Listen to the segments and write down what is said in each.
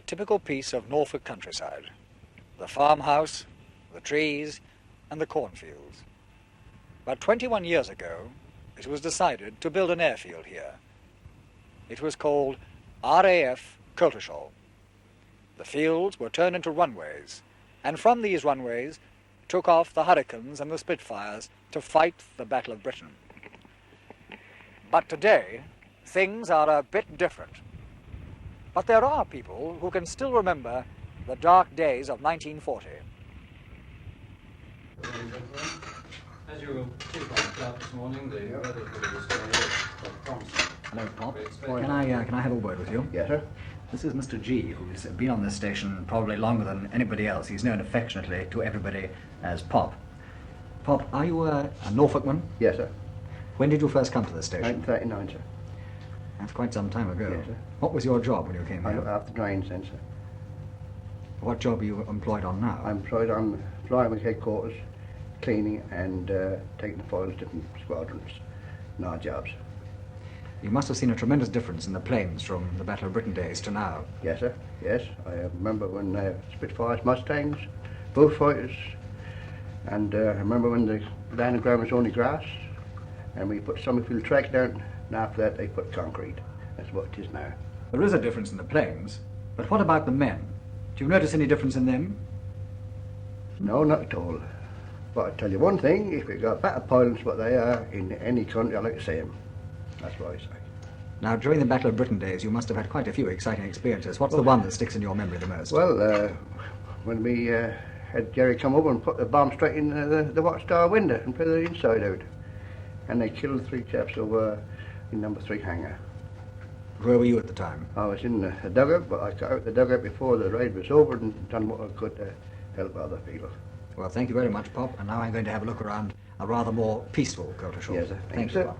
typical piece of Norfolk countryside. The farmhouse, the trees, and the cornfields. But 21 years ago, it was decided to build an airfield here. It was called RAF Coltishall. The fields were turned into runways, and from these runways took off the Hurricanes and the Spitfires to fight the Battle of Britain. But today, things are a bit different. But there are people who can still remember the dark days of 1940. As you were 2 o'clock out this morning, the weather for this day promising. Hello, Pop. Can I have a word with you? Yes, sir. This is Mr. G, who's been on this station probably longer than anybody else. He's known affectionately to everybody as Pop. Pop, are you a Norfolkman? Yes, sir. When did you first come to this station? 1939, sir. That's quite some time ago. Yes, sir. What was your job when you came I here? look after drains then, sir. What job are you employed on now? I'm employed on flying headquarters, cleaning and taking the files to different squadrons in our jobs. You must have seen a tremendous difference in the planes from the Battle of Britain days to now. Yes, sir. Yes. I remember when Spitfires, Mustangs, bullfighters, and I remember when the landing ground was only grass, and we put Summerfield track down, and after that they put concrete. That's what it is now. There is a difference in the planes, but what about the men? Do you notice any difference in them? No, not at all. But I tell you one thing, if you've got better pilots what they are in any country, I like to see them. That's what I say. Now, during the Battle of Britain days, you must have had quite a few exciting experiences. What's the one that sticks in your memory the most? Well, when we had Jerry come over and put the bomb straight in the watchtower window and put the inside out. And they killed 3 chaps over in number 3 hangar. Where were you at the time? I was in the dugout, but I got out the dugout before the raid was over and done what I could to help other people. Well, thank you very much, Pop. And now I'm going to have a look around a rather more peaceful Coltishall. Yes, sir. Thank you, you, sir. Pop.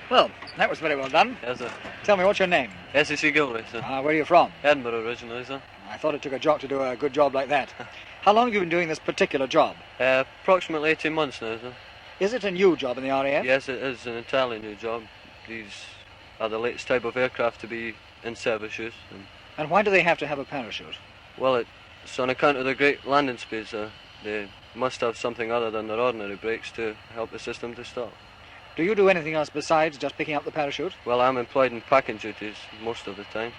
Well, that was very well done. Yes, sir. Tell me, what's your name? SEC Gilroy, sir. Where are you from? Edinburgh originally, sir. I thought it took a jock to do a good job like that. How long have you been doing this particular job? Approximately 18 months now, sir. Is it a new job in the RAF? Yes, it is an entirely new job. These are the latest type of aircraft to be in service use. And why do they have to have a parachute? Well, it's on account of the great landing speed, sir. They must have something other than their ordinary brakes to help the system to stop. Do you do anything else besides just picking up the parachute? Well, I'm employed in packing duties most of the time.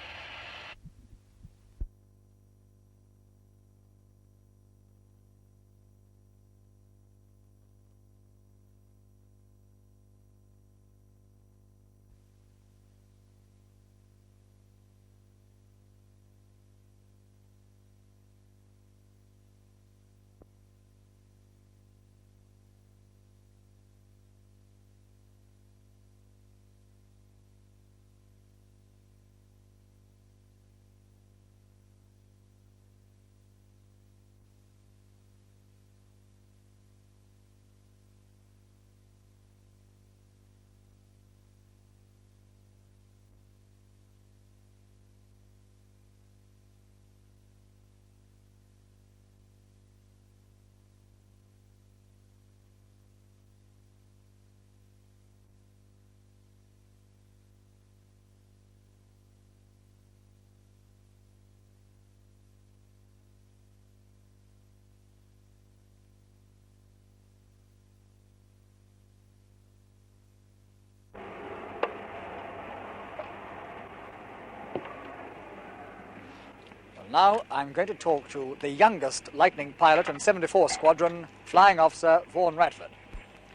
Now I'm going to talk to the youngest Lightning pilot in 74 Squadron, Flying Officer Vaughan Radford.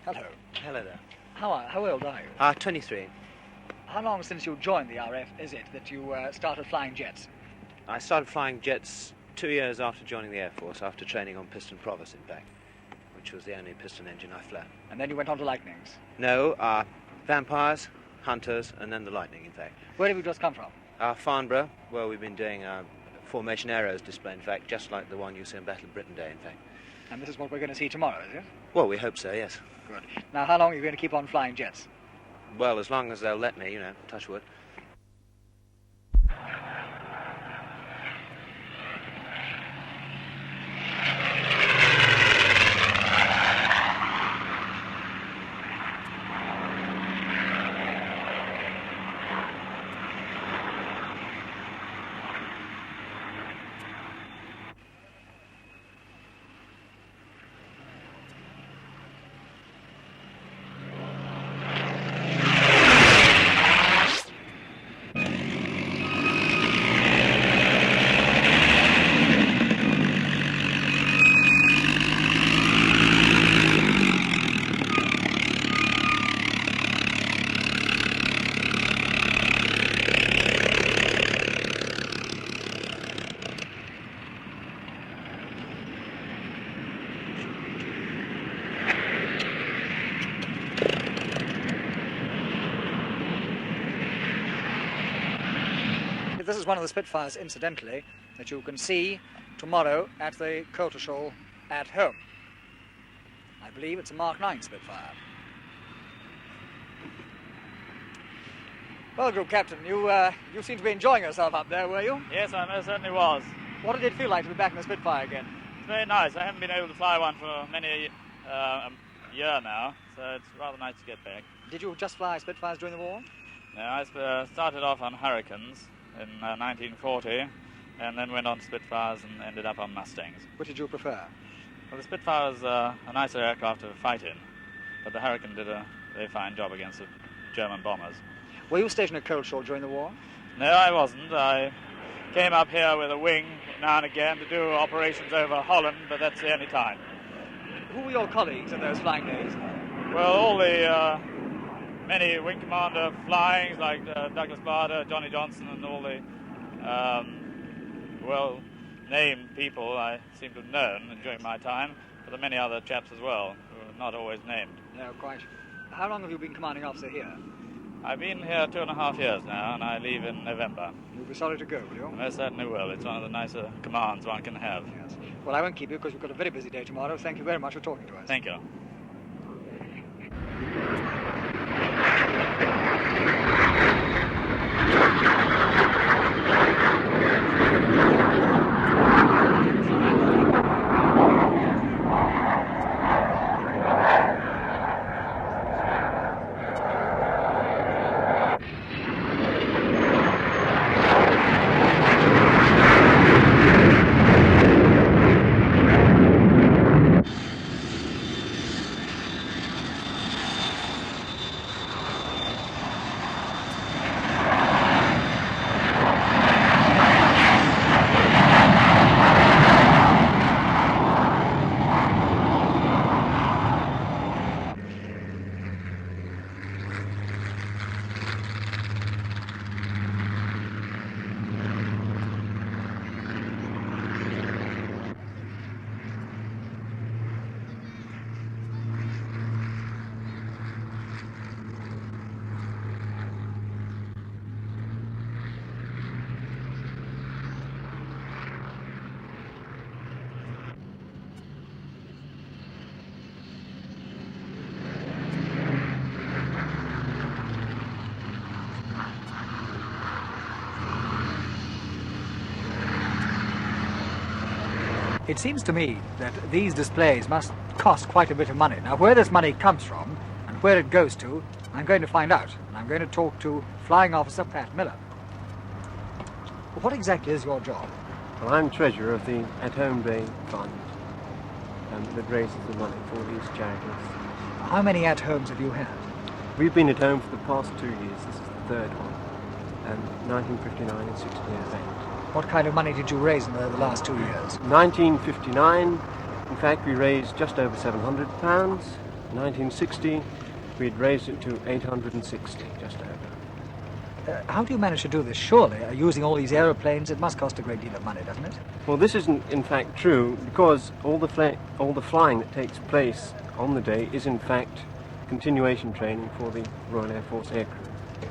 Hello. Hello there. How old are you? 23. How long since you joined the RAF is it that you started flying jets? I started flying jets 2 years after joining the Air Force, after training on piston Provost, in fact, which was the only piston engine I flew. And then you went on to Lightnings. No, Vampires, Hunters, and then the Lightning, in fact. Where have you just come from? Farnborough, where we've been doing formation arrows display, in fact, just like the one you see on Battle of Britain Day, in fact. And this is what we're going to see tomorrow, is it? Well, we hope so, yes. Good. Now, how long are you going to keep on flying jets? Well, as long as they'll let me, touch wood. This is one of the Spitfires, incidentally, that you can see tomorrow at the Coltishall at home. I believe it's a Mark 9 Spitfire. Well, Group Captain, you seem to be enjoying yourself up there, were you? Yes, I most certainly was. What did it feel like to be back in the Spitfire again? It's very nice. I haven't been able to fly one for many a year now, so it's rather nice to get back. Did you just fly Spitfires during the war? No, I started off on Hurricanes in 1940, and then went on to Spitfires and ended up on Mustangs. Which did you prefer? Well, the Spitfire was a nicer aircraft to fight in, but the Hurricane did a very fine job against the German bombers. Were you stationed at Coltishall during the war? No, I wasn't. I came up here with a wing now and again to do operations over Holland, but that's the only time. Who were your colleagues in those flying days? Well, all the many wing commander flyings like Douglas Bader, Johnny Johnson, and all the well-named people I seem to have known during my time, but there are many other chaps as well who are not always named. No, quite. How long have you been commanding officer here? I've been here 2.5 years now, and I leave in November. You'll be sorry to go, will you? I most certainly will. It's one of the nicer commands one can have. Yes. Well, I won't keep you because we've got a very busy day tomorrow. Thank you very much for talking to us. Thank you. It seems to me that these displays must cost quite a bit of money. Now, where this money comes from and where it goes to, I'm going to find out. And I'm going to talk to Flying Officer Pat Miller. What exactly is your job? Well, I'm treasurer of the At Home Day Fund that raises the money for these charities. How many at-homes have you had? We've been at home for the past 2 years. This is the third one. 1959 and 68. What kind of money did you raise in the last 2 years? 1959, in fact, we raised just over £700. 1960, we'd raised it to 860, just over. How do you manage to do this? Surely, using all these aeroplanes, it must cost a great deal of money, doesn't it? Well, this isn't in fact true, because all the flying that takes place on the day is in fact continuation training for the Royal Air Force aircrew.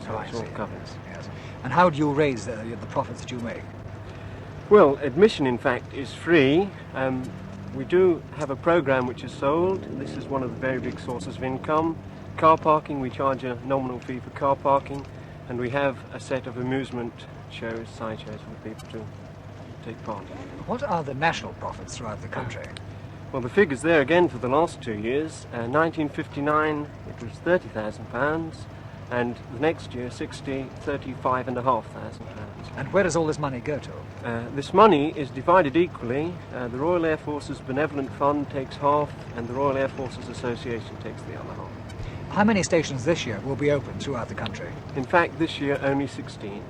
So it's all covered. Yes. And how do you raise the profits that you make? Well, admission in fact is free. We do have a program which is sold. This is one of the very big sources of income. Car parking, we charge a nominal fee for car parking. And we have a set of amusement shows, side shows for people to take part in. What are the national profits throughout the country? Well, the figures there again for the last 2 years. 1959, it was £30,000, and the next year, 60, £35,500. And where does all this money go to? This money is divided equally. The Royal Air Force's Benevolent Fund takes half, and the Royal Air Forces Association takes the other half. How many stations this year will be open throughout the country? In fact, this year only 16.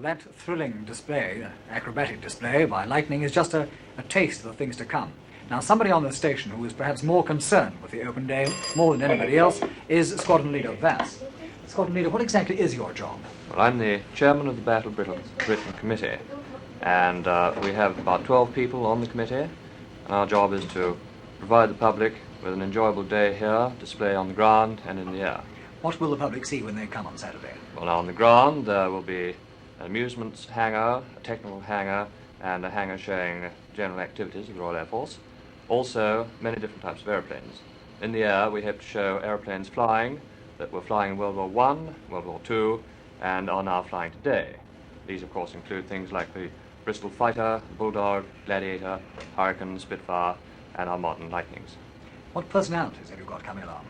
That thrilling display, acrobatic display by lightning, is just a taste of the things to come. Now, somebody on the station who is perhaps more concerned with the open day, more than anybody else, is Squadron Leader Vass. Squadron Leader, what exactly is your job? Well, I'm the chairman of the Battle Britain Committee, and we have about 12 people on the committee, and our job is to provide the public with an enjoyable day here, display on the ground and in the air. What will the public see when they come on Saturday? Well, now on the ground there will be an amusements hangar, a technical hangar, and a hangar showing general activities of the Royal Air Force. Also, many different types of aeroplanes. In the air, we hope to show aeroplanes flying that were flying in World War I, World War II, and are now flying today. These, of course, include things like the Bristol Fighter, Bulldog, Gladiator, Hurricane, Spitfire, and our modern Lightnings. What personalities have you got coming along?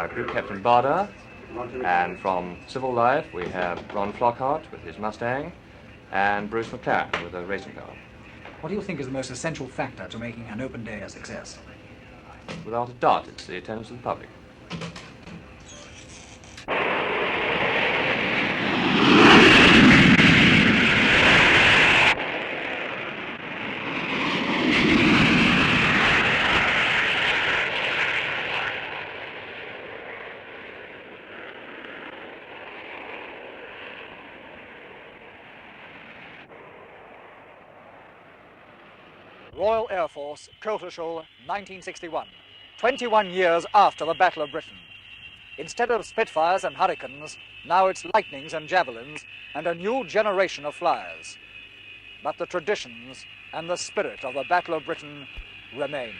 Group Captain Barder, and from civil life we have Ron Flockhart with his Mustang, and Bruce McLaren with a racing car. What do you think is the most essential factor to making an open day a success? Without a doubt, it's the attendance of the public. Royal Air Force, Coltishall, 1961. 21 years after the Battle of Britain. Instead of Spitfires and Hurricanes, now it's Lightnings and Javelins and a new generation of flyers. But the traditions and the spirit of the Battle of Britain remain.